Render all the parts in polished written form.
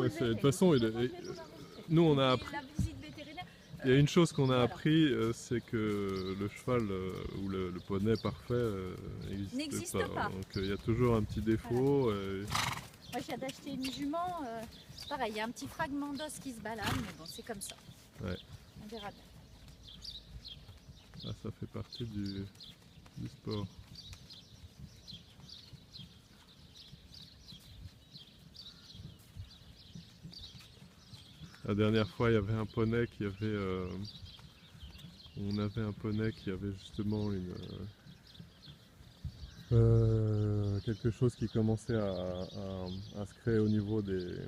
mais le de toute verrez. façon, Vous vous la montrez. nous on a Et appris. la visite vétérinaire. Il y a une chose qu'on a Voilà. appris, c'est que le cheval ou le poney parfait N'existe n'existe pas. pas. Donc il y a toujours un petit défaut. Moi, je viens d'acheter une jument. Pareil, il y a un petit fragment d'os qui se balade, mais bon, c'est comme ça. Ouais. On verra bien. Ah, ça fait partie du sport. La dernière fois, il y avait un poney qui avait... on avait un poney qui avait justement quelque chose qui commençait à se créer au niveau des...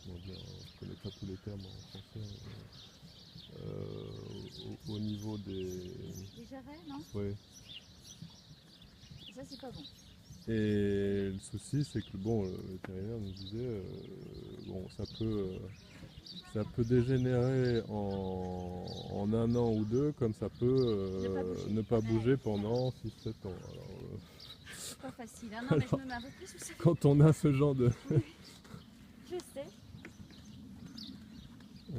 Comment dire, je connais pas tous les termes en français. Au niveau des... Les jarrets, non? Oui. Ça, c'est pas bon. Et le souci, c'est que bon, le vétérinaire nous disait, bon, ça peut dégénérer en un an ou deux, comme ça peut ne pas bouger pendant 6-7 ans. Alors, C'est pas facile, hein. Non, mais je me mets un peu plus où ça. quand on a ce genre de, Je sais.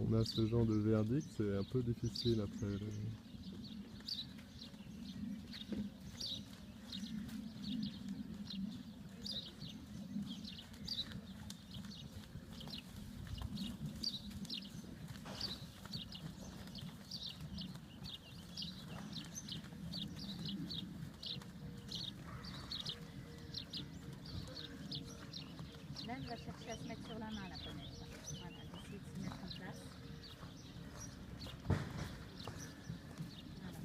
on a ce genre de verdict, c'est un peu difficile après. Là, elle va chercher à se mettre sur la main, la ponette. Voilà, elle va essayer de se mettre en place. Voilà.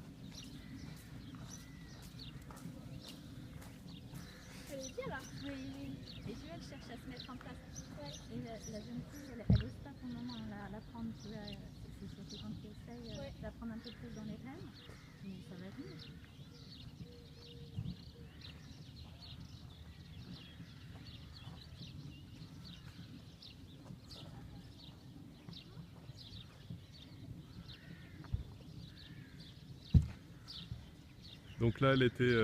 Elle est bien là. Oui, oui. Et tu vois, elle cherche à se mettre en place. Ouais. Et la jeune fille, elle n'ose pas pour le moment la prendre. Tu vois, c'est surtout quand tu essayes de la prendre un peu plus dans les rênes. Mais ça va venir. Donc là, elle était,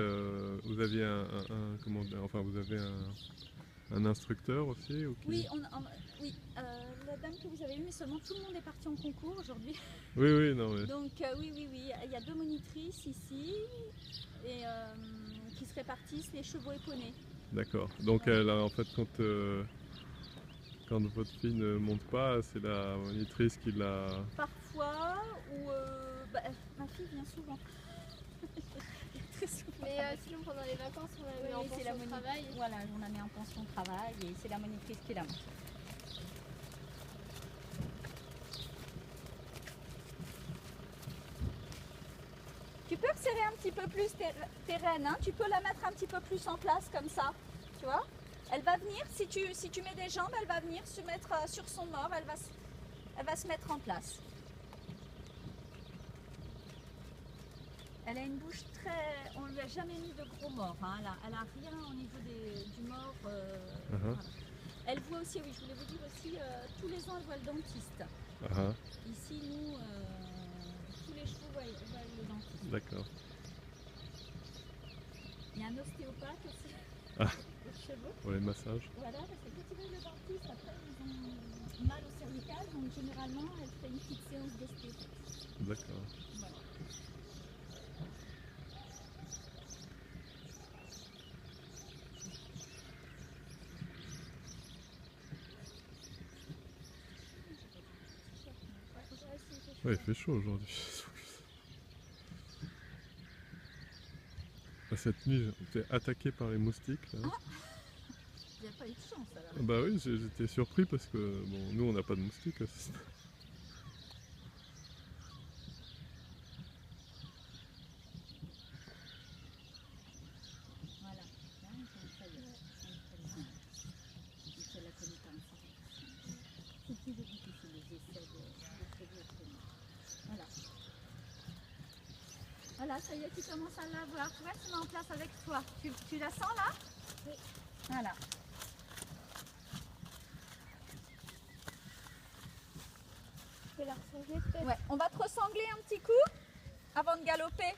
vous aviez comment dire, enfin vous avez un instructeur aussi ou qui... Oui, oui la dame que vous avez eue, mais seulement tout le monde est parti en concours aujourd'hui. Oui, oui, non, mais... Donc oui, il y a 2 monitrices ici et qui se répartissent les chevaux et poneys. D'accord. Donc elle a, en fait, quand votre fille ne monte pas, c'est la monitrice qui l'a... Parfois, ou ma fille vient souvent. Très souvent. Mais sinon, pendant les vacances, on la met en pension de travail. Voilà, on la met en pension de travail et c'est la monitrice qui la monte. Tu peux resserrer un petit peu plus tes rênes, hein. Tu peux la mettre un petit peu plus en place comme ça, tu vois. Elle va venir, si tu mets des jambes, elle va venir se mettre sur son mort, elle va se mettre en place. Elle a une bouche très... On ne lui a jamais mis de gros morts, hein. Elle a rien au niveau du mort. Voilà. Elle voit aussi, oui, je voulais vous dire aussi, tous les ans elle voit le dentiste. Ici, nous, tous les chevaux voient le dentiste. D'accord. Il y a un ostéopathe aussi, aux chevaux. Pour les massages. Voilà, parce que quand ils voient le dentiste, après ils ont mal au cervical, donc généralement elle fait une petite séance d'ostéo. D'accord. Voilà. Ouais, il fait chaud aujourd'hui. Cette nuit, j'étais attaqué par les moustiques. Là. Il n'y a pas eu de chance alors. Bah oui, j'étais surpris parce que bon, nous on n'a pas de moustiques. Voilà. Ça y est. C'est la connaissance. C'est toujours difficile les essais de prévenir. Voilà. Voilà, ça y est, tu commences à l'avoir. Tu vois, tu mets en place avec toi. Tu la sens là? Oui. Voilà. Je peux la ressangler peut-être. Ouais, on va te ressangler un petit coup avant de galoper.